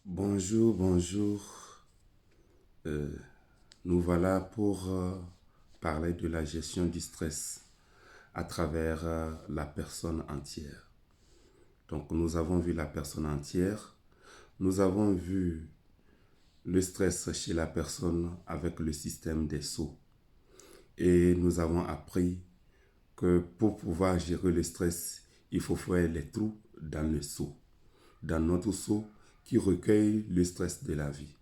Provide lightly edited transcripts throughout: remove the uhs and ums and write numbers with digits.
Bonjour, bonjour. Nous voilà pour parler de la gestion du stress à travers la personne entière. Donc nous avons vu la personne entière, nous avons vu le stress chez la personne avec le système des sceaux. Et nous avons appris que pour pouvoir gérer le stress, il faut faire les trous dans le seau, dans notre seau qui recueille le stress de la vie.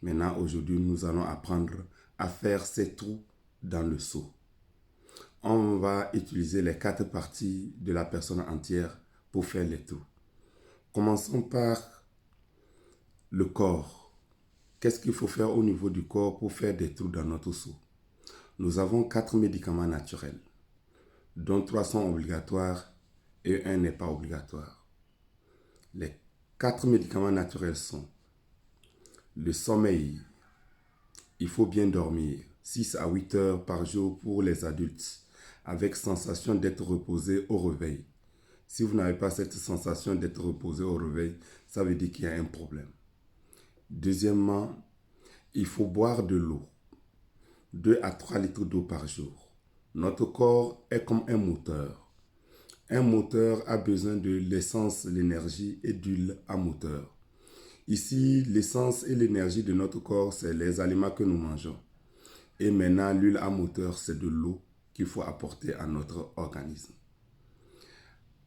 Maintenant, aujourd'hui, nous allons apprendre à faire ces trous dans le seau. On va utiliser les 4 parties de la personne entière pour faire les trous. Commençons par le corps. Qu'est-ce qu'il faut faire au niveau du corps pour faire des trous dans notre seau? Nous avons 4 médicaments naturels, dont 3 sont obligatoires et un n'est pas obligatoire. Les 4 médicaments naturels sont le sommeil. Il faut bien dormir, 6 à 8 heures par jour pour les adultes, avec sensation d'être reposé au réveil. Si vous n'avez pas cette sensation d'être reposé au réveil, ça veut dire qu'il y a un problème. Deuxièmement, il faut boire de l'eau, 2 à 3 litres d'eau par jour. Notre corps est comme un moteur. Un moteur a besoin de l'essence, l'énergie et d'huile à moteur. Ici, l'essence et l'énergie de notre corps, c'est les aliments que nous mangeons. Et maintenant, l'huile à moteur, c'est de l'eau qu'il faut apporter à notre organisme.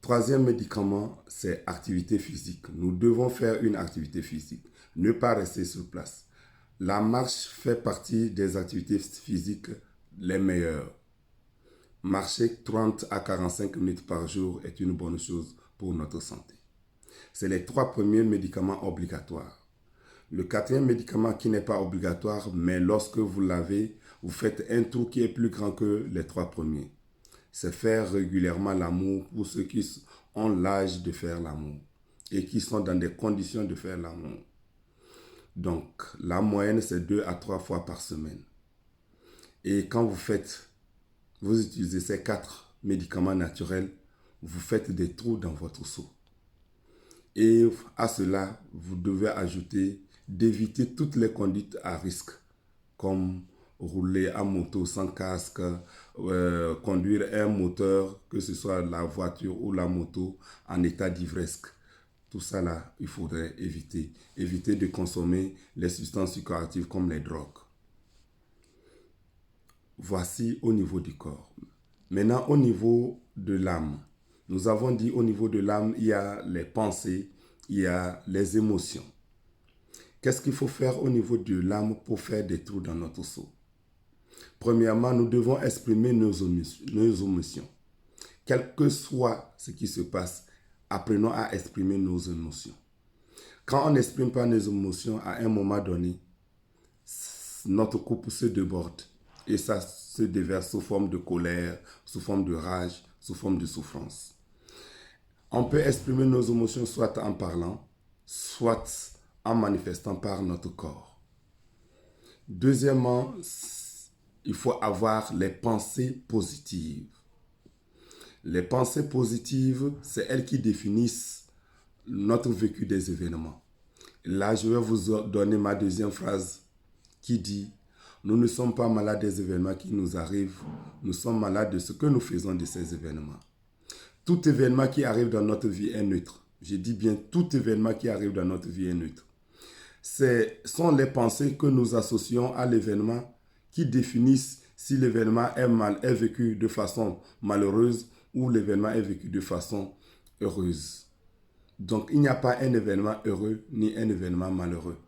Troisième médicament, c'est activité physique. Nous devons faire une activité physique, ne pas rester sur place. La marche fait partie des activités physiques les meilleures. Marcher 30 à 45 minutes par jour est une bonne chose pour notre santé. C'est les 3 premiers médicaments obligatoires. Le 4e médicament qui n'est pas obligatoire, mais lorsque vous l'avez, vous faites un trou qui est plus grand que les 3 premiers. C'est faire régulièrement l'amour pour ceux qui ont l'âge de faire l'amour et qui sont dans des conditions de faire l'amour. Donc, la moyenne, c'est 2 à 3 fois par semaine. Et quand vous utilisez ces 4 médicaments naturels, vous faites des trous dans votre seau. Et à cela, vous devez ajouter d'éviter toutes les conduites à risque, comme rouler à moto sans casque, conduire un moteur, que ce soit la voiture ou la moto, en état d'ivresse. Tout ça là, il faudrait éviter. Éviter de consommer les substances psychoactives comme les drogues. Voici au niveau du corps. Maintenant, au niveau de l'âme. Nous avons dit au niveau de l'âme, il y a les pensées, il y a les émotions. Qu'est-ce qu'il faut faire au niveau de l'âme pour faire des trous dans notre seau? Premièrement, nous devons exprimer nos émotions. Quel que soit ce qui se passe, apprenons à exprimer nos émotions. Quand on n'exprime pas nos émotions, à un moment donné, notre couple se déborde et ça se déverse sous forme de colère, sous forme de rage, sous forme de souffrance. On peut exprimer nos émotions soit en parlant, soit en manifestant par notre corps. Deuxièmement, il faut avoir les pensées positives. Les pensées positives, c'est elles qui définissent notre vécu des événements. Là, je vais vous donner ma deuxième phrase qui dit: nous ne sommes pas malades des événements qui nous arrivent, nous sommes malades de ce que nous faisons de ces événements. Tout événement qui arrive dans notre vie est neutre. Je dis bien tout événement qui arrive dans notre vie est neutre. Ce sont les pensées que nous associons à l'événement qui définissent si l'événement est vécu de façon malheureuse ou l'événement est vécu de façon heureuse. Donc, il n'y a pas un événement heureux ni un événement malheureux.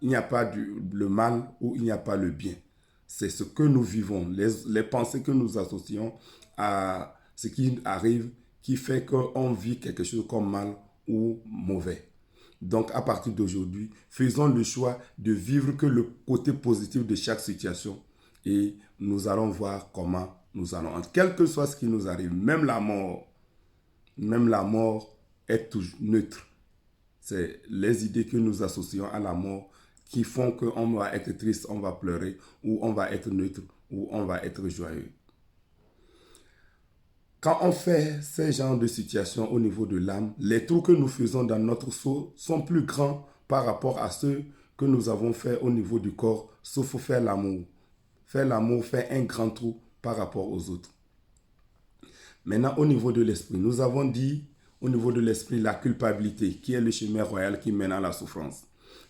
Il n'y a pas le mal ou il n'y a pas le bien. C'est ce que nous vivons, les pensées que nous associons à ce qui arrive qui fait qu'on vit quelque chose comme mal ou mauvais. Donc, à partir d'aujourd'hui, faisons le choix de vivre que le côté positif de chaque situation et nous allons voir comment nous allons. Quel que soit ce qui nous arrive, même la mort est toujours neutre. C'est les idées que nous associons à la mort qui font qu'on va être triste, on va pleurer, ou on va être neutre, ou on va être joyeux. Quand on fait ces genres de situations au niveau de l'âme, les trous que nous faisons dans notre seau sont plus grands par rapport à ce que nous avons fait au niveau du corps, sauf faire l'amour. Faire l'amour fait un grand trou par rapport aux autres. Maintenant, au niveau de l'esprit, nous avons dit, au niveau de l'esprit, la culpabilité, qui est le chemin royal qui mène à la souffrance.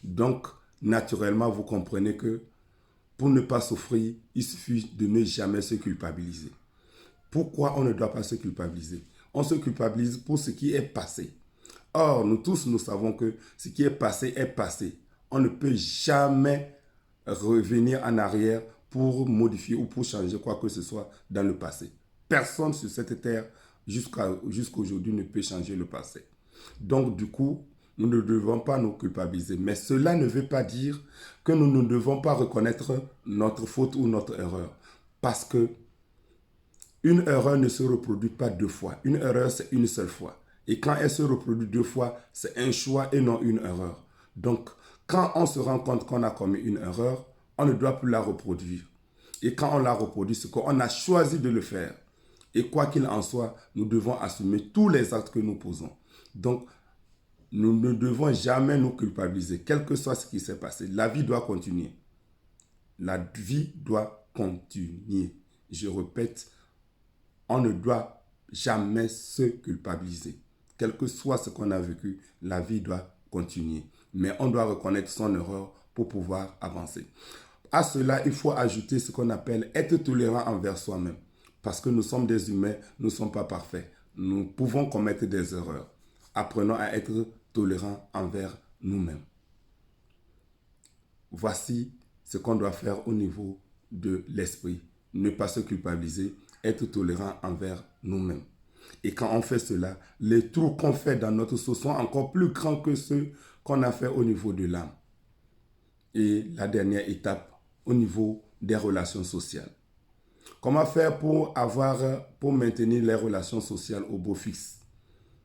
Donc, naturellement, vous comprenez que pour ne pas souffrir, il suffit de ne jamais se culpabiliser. Pourquoi on ne doit pas se culpabiliser? On se culpabilise pour ce qui est passé. Or, nous tous, nous savons que ce qui est passé est passé. On ne peut jamais revenir en arrière pour modifier ou pour changer quoi que ce soit dans le passé. Personne sur cette terre jusqu'à aujourd'hui ne peut changer le passé. Donc, du coup, nous ne devons pas nous culpabiliser. Mais cela ne veut pas dire que nous ne devons pas reconnaître notre faute ou notre erreur. Parce que une erreur ne se reproduit pas deux fois. Une erreur, c'est une seule fois. Et quand elle se reproduit deux fois, c'est un choix et non une erreur. Donc, quand on se rend compte qu'on a commis une erreur, on ne doit plus la reproduire. Et quand on la reproduit, c'est qu'on a choisi de le faire. Et quoi qu'il en soit, nous devons assumer tous les actes que nous posons. Donc, nous ne devons jamais nous culpabiliser, quel que soit ce qui s'est passé. La vie doit continuer. La vie doit continuer. Je répète, on ne doit jamais se culpabiliser. Quel que soit ce qu'on a vécu, la vie doit continuer. Mais on doit reconnaître son erreur pour pouvoir avancer. À cela, il faut ajouter ce qu'on appelle être tolérant envers soi-même. Parce que nous sommes des humains, nous ne sommes pas parfaits. Nous pouvons commettre des erreurs. Apprenons à être tolérants envers nous-mêmes. Voici ce qu'on doit faire au niveau de l'esprit. Ne pas se culpabiliser, être tolérant envers nous-mêmes. Et quand on fait cela, les trous qu'on fait dans notre sceau sont encore plus grands que ceux qu'on a fait au niveau de l'âme. Et la dernière étape, au niveau des relations sociales. Comment faire pour maintenir les relations sociales au beau fixe?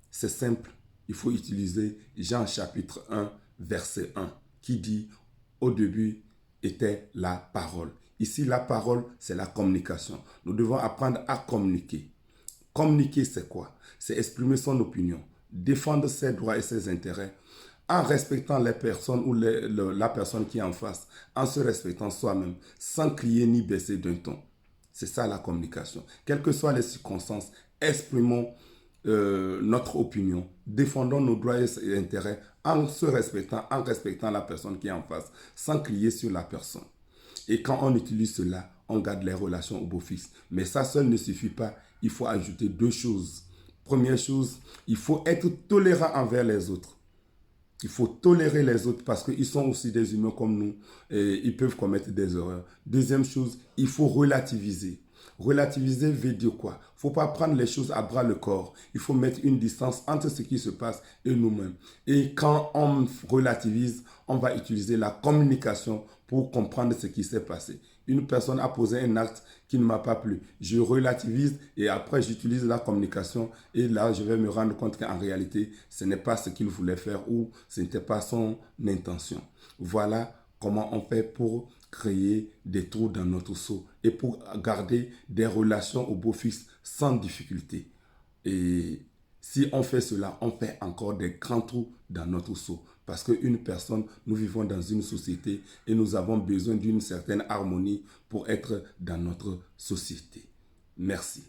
C'est simple, il faut utiliser Jean chapitre 1, verset 1, qui dit « Au début était la parole ». Ici, la parole, c'est la communication. Nous devons apprendre à communiquer. Communiquer, c'est quoi? C'est exprimer son opinion, défendre ses droits et ses intérêts, en respectant les personnes ou la personne qui est en face, en se respectant soi-même, sans crier ni baisser d'un ton. C'est ça la communication. Quelles que soient les circonstances, exprimons notre opinion, défendons nos droits et intérêts en se respectant, en respectant la personne qui est en face, sans crier sur la personne. Et quand on utilise cela, on garde les relations au beau fixe. Mais ça seul ne suffit pas. Il faut ajouter deux choses. Première chose, il faut être tolérant envers les autres. Il faut tolérer les autres parce qu'ils sont aussi des humains comme nous et ils peuvent commettre des erreurs. Deuxième chose, il faut relativiser. Relativiser veut dire quoi? Il ne faut pas prendre les choses à bras le corps. Il faut mettre une distance entre ce qui se passe et nous-mêmes. Et quand on relativise, on va utiliser la communication pour comprendre ce qui s'est passé. Une personne a posé un acte qui ne m'a pas plu. Je relativise et après j'utilise la communication et là je vais me rendre compte qu'en réalité ce n'est pas ce qu'il voulait faire ou ce n'était pas son intention. Voilà comment on fait pour créer des trous dans notre seau et pour garder des relations au beau fixe sans difficulté. Et si on fait cela, on fait encore des grands trous dans notre seau. Parce qu'une personne, nous vivons dans une société et nous avons besoin d'une certaine harmonie pour être dans notre société. Merci.